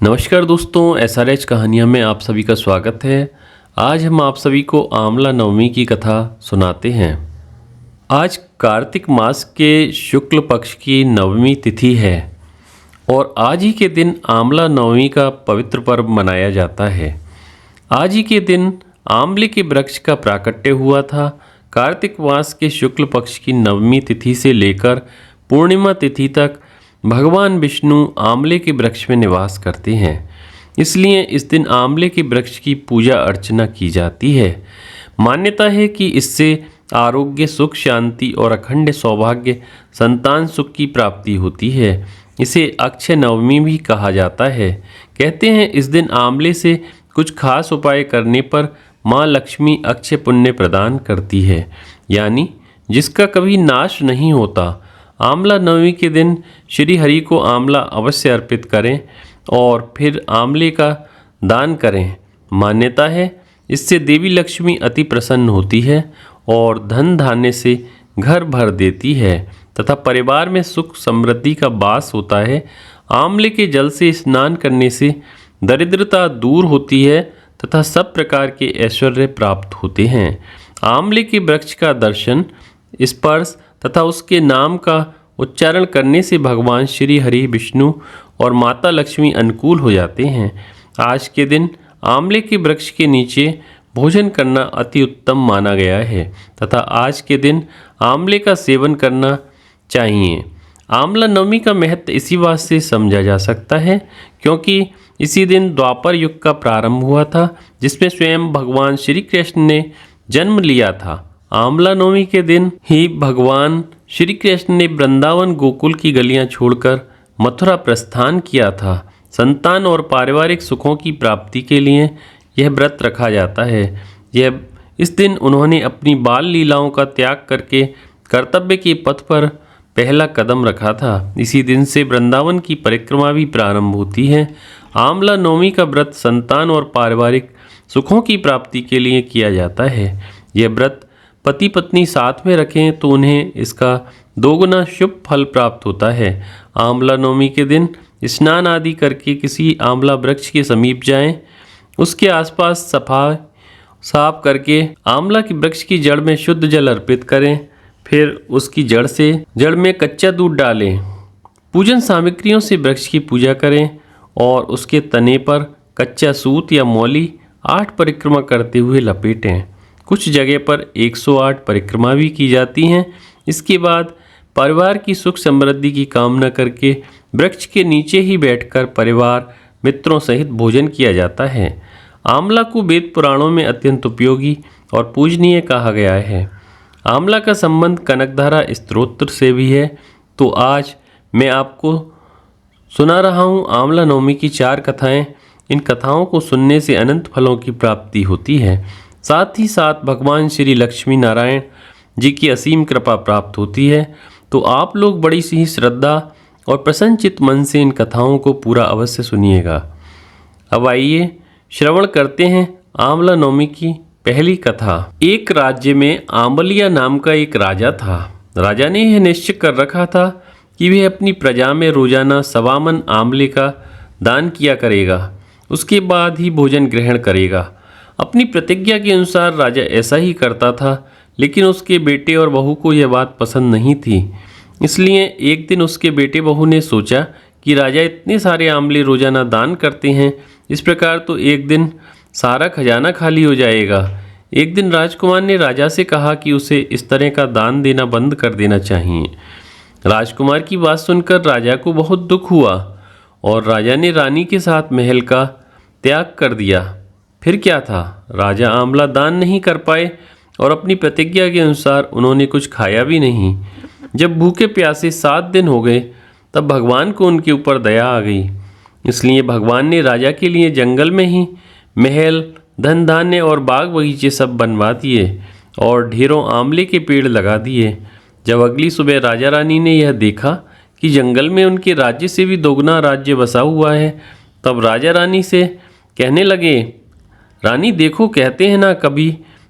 नमस्कार दोस्तों, SRH कहानियाँ में आप सभी का स्वागत है। आज हम आप सभी को आंवला नवमी की कथा सुनाते हैं। आज कार्तिक मास के शुक्ल पक्ष की नवमी तिथि है और आज ही के दिन आंवला नवमी का पवित्र पर्व मनाया जाता है। आज ही के दिन आंवले के वृक्ष का प्राकट्य हुआ था। कार्तिक मास के शुक्ल पक्ष की नवमी तिथि से लेकर पूर्णिमा तिथि तक भगवान विष्णु आंवले के वृक्ष में निवास करते हैं, इसलिए इस दिन आंवले के वृक्ष की पूजा अर्चना की जाती है। मान्यता है कि इससे आरोग्य, सुख, शांति और अखंड सौभाग्य, संतान सुख की प्राप्ति होती है। इसे अक्षय नवमी भी कहा जाता है। कहते हैं इस दिन आंवले से कुछ खास उपाय करने पर माँ लक्ष्मी अक्षय पुण्य प्रदान करती है, यानी जिसका कभी नाश नहीं होता। आंवला नवमी के दिन श्री हरि को आंवला अवश्य अर्पित करें और फिर आंवले का दान करें। मान्यता है इससे देवी लक्ष्मी अति प्रसन्न होती है और धन धान्य से घर भर देती है तथा परिवार में सुख समृद्धि का वास होता है। आंवले के जल से स्नान करने से दरिद्रता दूर होती है तथा सब प्रकार के ऐश्वर्य प्राप्त होते हैं। आंवले के वृक्ष का दर्शन, स्पर्श तथा उसके नाम का उच्चारण करने से भगवान श्री हरि, विष्णु और माता लक्ष्मी अनुकूल हो जाते हैं। आज के दिन आंवले के वृक्ष के नीचे भोजन करना अति उत्तम माना गया है तथा आज के दिन आंवले का सेवन करना चाहिए। आंवला नवमी का महत्व इसी बात से समझा जा सकता है क्योंकि इसी दिन द्वापर युग का प्रारंभ हुआ था, जिसमें स्वयं भगवान श्री कृष्ण ने जन्म लिया था। आंवला नवमी के दिन ही भगवान श्री कृष्ण ने वृंदावन गोकुल की गलियां छोड़कर मथुरा प्रस्थान किया था। संतान और पारिवारिक सुखों की प्राप्ति के लिए यह व्रत रखा जाता है। इस दिन उन्होंने अपनी बाल लीलाओं का त्याग करके कर्तव्य के पथ पर पहला कदम रखा था। इसी दिन से वृंदावन की परिक्रमा भी प्रारंभ होती है। आंवला नवमी का व्रत संतान और पारिवारिक सुखों की प्राप्ति के लिए किया जाता है। यह व्रत पति पत्नी साथ में रखें तो उन्हें इसका दोगुना शुभ फल प्राप्त होता है। आंवला नवमी के दिन स्नान आदि करके किसी आंवला वृक्ष के समीप जाएं, उसके आसपास साफ करके आंवला के वृक्ष की जड़ में शुद्ध जल अर्पित करें, फिर उसकी जड़ में कच्चा दूध डालें। पूजन सामग्रियों से वृक्ष की पूजा करें और उसके तने पर कच्चा सूत या मौली 8 परिक्रमा करते हुए लपेटें। कुछ जगह पर 108 परिक्रमा भी की जाती हैं। इसके बाद परिवार की सुख समृद्धि की कामना करके वृक्ष के नीचे ही बैठकर परिवार मित्रों सहित भोजन किया जाता है। आंवला को वेद पुराणों में अत्यंत उपयोगी और पूजनीय कहा गया है। आंवला का संबंध कनकधारा स्तोत्र से भी है। तो आज मैं आपको सुना रहा हूँ आंवला नवमी की 4 कथाएं। इन कथाओं को सुनने से अनंत फलों की प्राप्ति होती है। साथ ही साथ भगवान श्री लक्ष्मी नारायण जी की असीम कृपा प्राप्त होती है। तो आप लोग बड़ी सी श्रद्धा और प्रसन्नचित मन से इन कथाओं को पूरा अवश्य सुनिएगा। अब आइए श्रवण करते हैं आंवला नवमी की पहली कथा। एक राज्य में आंवलिया नाम का एक राजा था। राजा ने यह निश्चय कर रखा था कि वह अपनी प्रजा में रोजाना 1.25 मन आंवले का दान किया करेगा, उसके बाद ही भोजन ग्रहण करेगा। अपनी प्रतिज्ञा के अनुसार राजा ऐसा ही करता था, लेकिन उसके बेटे और बहू को यह बात पसंद नहीं थी। इसलिए एक दिन उसके बेटे बहू ने सोचा कि राजा इतने सारे आंवले रोजाना दान करते हैं, इस प्रकार तो एक दिन सारा खजाना खाली हो जाएगा। एक दिन राजकुमार ने राजा से कहा कि उसे इस तरह का दान देना बंद कर देना चाहिए। राजकुमार की बात सुनकर राजा को बहुत दुख हुआ और राजा ने रानी के साथ महल का त्याग कर दिया। फिर क्या था, राजा आंवला दान नहीं कर पाए और अपनी प्रतिज्ञा के अनुसार उन्होंने कुछ खाया भी नहीं। जब भूखे प्यासे 7 दिन हो गए तब भगवान को उनके ऊपर दया आ गई। इसलिए भगवान ने राजा के लिए जंगल में ही महल, धन धान्य और बाग बगीचे सब बनवा दिए और ढेरों आंवले के पेड़ लगा दिए। जब अगली सुबह राजा रानी ने यह देखा कि जंगल में उनके राज्य से भी दोगुना राज्य बसा हुआ है, तब राजा रानी से कहने लगे, रानी देखो, कहते हैं ना, कभी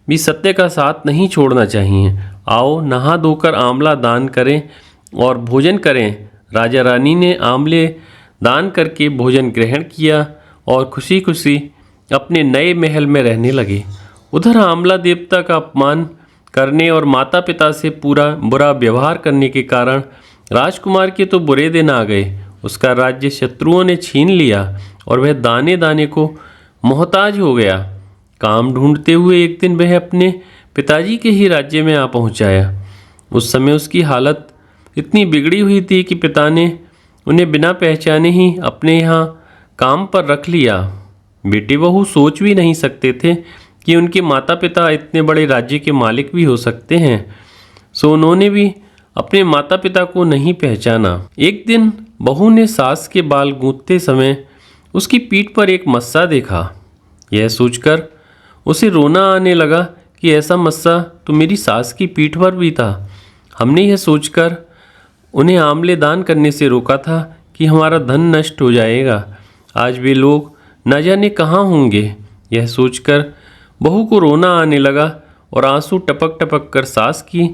भी सत्य का साथ नहीं छोड़ना चाहिए। आओ नहा धोकर आंवला दान करें और भोजन करें। राजा रानी ने आंवले दान करके भोजन ग्रहण किया और खुशी खुशी अपने नए महल में रहने लगे। उधर आमला देवता का अपमान करने और माता पिता से पूरा बुरा व्यवहार करने के कारण राजकुमार के तो बुरे दिन आ गए। उसका राज्य शत्रुओं ने छीन लिया और वह दाने दाने को मोहताज हो गया। काम ढूंढते हुए एक दिन वह अपने पिताजी के ही राज्य में आ पहुंचाया। उस समय उसकी हालत इतनी बिगड़ी हुई थी कि पिता ने उन्हें बिना पहचाने ही अपने यहाँ काम पर रख लिया। बेटे बहू सोच भी नहीं सकते थे कि उनके माता पिता इतने बड़े राज्य के मालिक भी हो सकते हैं, सो उन्होंने भी अपने माता पिता को नहीं पहचाना। एक दिन बहू ने सास के बाल गूंथते समय उसकी पीठ पर एक मस्सा देखा। यह सोचकर उसे रोना आने लगा कि ऐसा मस्सा तो मेरी सास की पीठ पर भी था। हमने यह सोचकर उन्हें आमले दान करने से रोका था कि हमारा धन नष्ट हो जाएगा। आज वे लोग न जाने कहाँ होंगे। यह सोचकर बहू को रोना आने लगा और आंसू टपक टपक कर सास की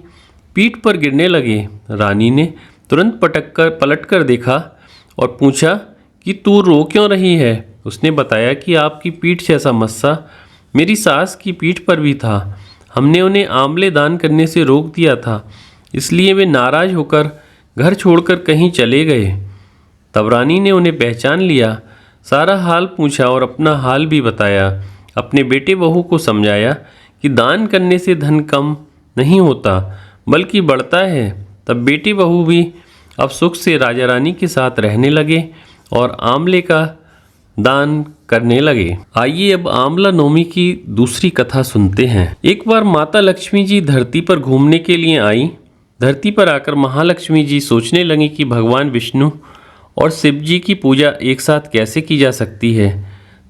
पीठ पर गिरने लगे। रानी ने तुरंत पलट कर देखा और पूछा कि तू रो क्यों रही है। उसने बताया कि आपकी पीठ जैसा मस्सा मेरी सास की पीठ पर भी था। हमने उन्हें आमले दान करने से रोक दिया था, इसलिए वे नाराज होकर घर छोड़कर कहीं चले गए। तब रानी ने उन्हें पहचान लिया, सारा हाल पूछा और अपना हाल भी बताया। अपने बेटे बहू को समझाया कि दान करने से धन कम नहीं होता बल्कि बढ़ता है। तब बेटे बहू भी अब सुख से राजा रानी के साथ रहने लगे और आमले का दान करने लगे। आइए अब आमला नवमी की दूसरी कथा सुनते हैं। एक बार माता लक्ष्मी जी धरती पर घूमने के लिए आई। धरती पर आकर महालक्ष्मी जी सोचने लगी कि भगवान विष्णु और शिव जी की पूजा एक साथ कैसे की जा सकती है।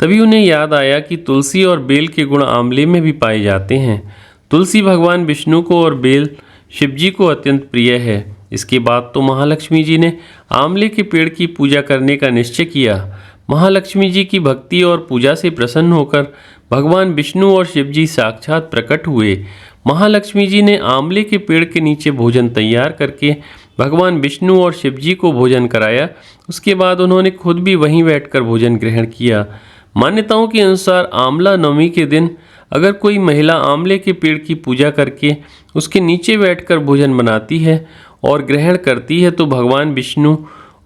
तभी उन्हें याद आया कि तुलसी और बेल के गुण आंवले में भी पाए जाते हैं। तुलसी भगवान विष्णु को और बेल शिव जी को अत्यंत प्रिय है। इसके बाद तो महालक्ष्मी जी ने आंवले के पेड़ की पूजा करने का निश्चय किया। महालक्ष्मी जी की भक्ति और पूजा से प्रसन्न होकर भगवान विष्णु और शिव जी साक्षात प्रकट हुए। महालक्ष्मी जी ने आंवले के पेड़ के नीचे भोजन तैयार करके भगवान विष्णु और शिव जी को भोजन कराया। उसके बाद उन्होंने खुद भी वहीं बैठकर भोजन ग्रहण किया। मान्यताओं के अनुसार आंवला नवमी के दिन अगर कोई महिला आंवले के पेड़ की पूजा करके उसके नीचे बैठकर भोजन बनाती है और ग्रहण करती है तो भगवान विष्णु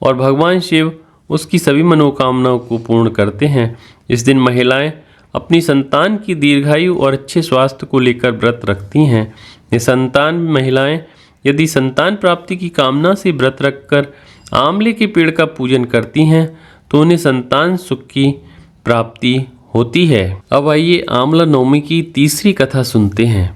और भगवान शिव उसकी सभी मनोकामनाओं को पूर्ण करते हैं। इस दिन महिलाएं अपनी संतान की दीर्घायु और अच्छे स्वास्थ्य को लेकर व्रत रखती हैं। निसंतान महिलाएं यदि संतान प्राप्ति की कामना से व्रत रखकर आंवले के पेड़ का पूजन करती हैं तो उन्हें संतान सुख की प्राप्ति होती है। अब आइए आंवला नवमी की तीसरी कथा सुनते हैं।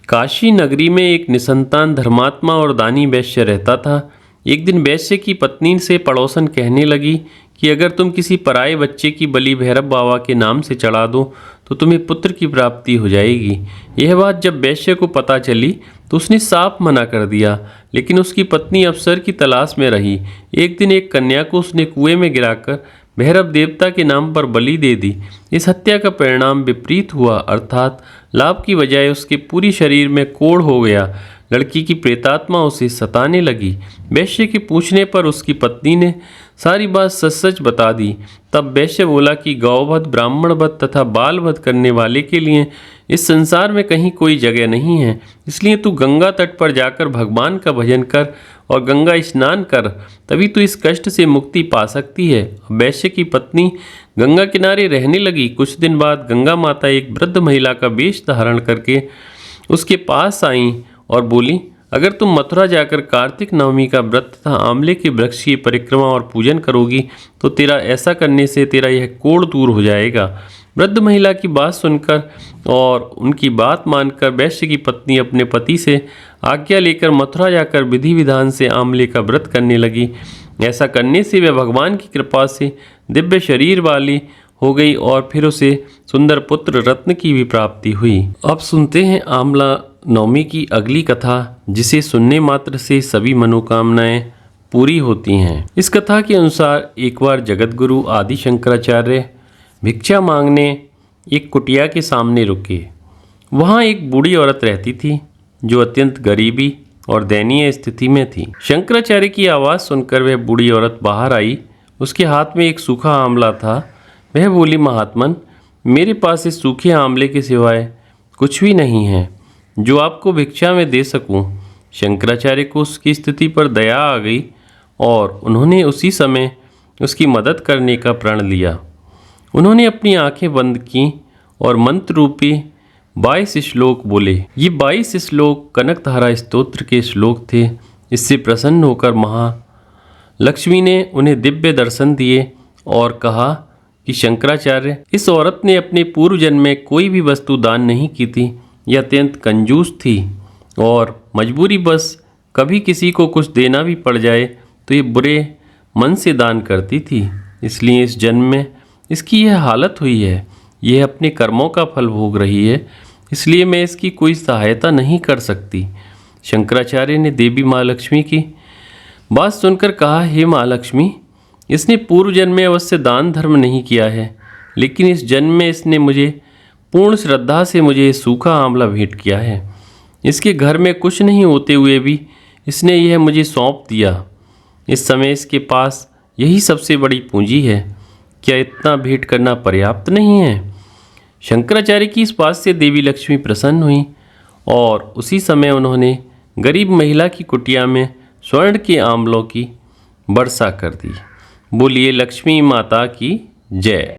काशी नगरी में एक निसंतान धर्मात्मा और दानी वैश्य रहता था। एक दिन वैश्य की पत्नी से पड़ोसन कहने लगी कि अगर तुम किसी पराये बच्चे की बलि भैरव बाबा के नाम से चढ़ा दो तो तुम्हें पुत्र की प्राप्ति हो जाएगी। यह बात जब वैश्य को पता चली तो उसने साफ मना कर दिया, लेकिन उसकी पत्नी अवसर की तलाश में रही। एक दिन एक कन्या को उसने कुएं में गिराकर भैरव देवता के नाम पर बलि दे दी। इस हत्या का परिणाम विपरीत हुआ, अर्थात लाभ की बजाय उसके पूरी शरीर में कोढ़ हो गया। लड़की की प्रेतात्मा उसे सताने लगी। वैश्य के पूछने पर उसकी पत्नी ने सारी बात सच सच बता दी। तब वैश्य बोला कि गौवध, ब्राह्मणवध तथा बालवध करने वाले के लिए इस संसार में कहीं कोई जगह नहीं है। इसलिए तू गंगा तट पर जाकर भगवान का भजन कर और गंगा स्नान कर, तभी तू इस कष्ट से मुक्ति पा सकती है। वैश्य की पत्नी गंगा किनारे रहने लगी। कुछ दिन बाद गंगा माता एक वृद्ध महिला का वेश धारण करके उसके पास आई और बोली, अगर तुम मथुरा जाकर कार्तिक नवमी का व्रत तथा आंवले के वृक्ष की परिक्रमा और पूजन करोगी तो तेरा ऐसा करने से तेरा यह कोढ़ दूर हो जाएगा। वृद्ध महिला की बात सुनकर और उनकी बात मानकर वैश्य की पत्नी अपने पति से आज्ञा लेकर मथुरा जाकर विधि विधान से आंवले का व्रत करने लगी। ऐसा करने से वह भगवान की कृपा से दिव्य शरीर वाली हो गई और फिर उसे सुंदर पुत्र रत्न की भी प्राप्ति हुई। अब सुनते हैं आंवला नवमी की अगली कथा, जिसे सुनने मात्र से सभी मनोकामनाएं पूरी होती हैं। इस कथा के अनुसार एक बार जगतगुरु आदि शंकराचार्य भिक्षा मांगने एक कुटिया के सामने रुके। वहाँ एक बूढ़ी औरत रहती थी जो अत्यंत गरीबी और दयनीय स्थिति में थी। शंकराचार्य की आवाज़ सुनकर वह बूढ़ी औरत बाहर आई उसके हाथ में एक सूखा आंवला था। वह बोली, महात्मन, मेरे पास इस सूखे आंवले के सिवाय कुछ भी नहीं है जो आपको भिक्षा में दे सकूं। शंकराचार्य को उसकी स्थिति पर दया आ गई और उन्होंने उसी समय उसकी मदद करने का प्रण लिया। उन्होंने अपनी आंखें बंद की और मंत्र रूपी 22 श्लोक बोले। ये 22 श्लोक कनकधारा स्तोत्र के श्लोक थे। इससे प्रसन्न होकर महालक्ष्मी ने उन्हें दिव्य दर्शन दिए और कहा कि शंकराचार्य, इस औरत ने अपने पूर्व जन्म में कोई भी वस्तु दान नहीं की थी। यह अत्यंत कंजूस थी और मजबूरी बस कभी किसी को कुछ देना भी पड़ जाए तो ये बुरे मन से दान करती थी। इसलिए इस जन्म में इसकी यह हालत हुई है। यह अपने कर्मों का फल भोग रही है, इसलिए मैं इसकी कोई सहायता नहीं कर सकती। शंकराचार्य ने देवी माँ लक्ष्मी की बात सुनकर कहा, हे माँ लक्ष्मी, इसने पूर्व जन्म में अवश्य दान धर्म नहीं किया है, लेकिन इस जन्म में इसने मुझे पूर्ण श्रद्धा से मुझे सूखा आंवला भेंट किया है। इसके घर में कुछ नहीं होते हुए भी इसने यह मुझे सौंप दिया। इस समय इसके पास यही सबसे बड़ी पूंजी है। क्या इतना भेंट करना पर्याप्त नहीं है? शंकराचार्य की इस बात से देवी लक्ष्मी प्रसन्न हुई और उसी समय उन्होंने गरीब महिला की कुटिया में स्वर्ण के आंवलों की वर्षा कर दी। बोलिए लक्ष्मी माता की जय।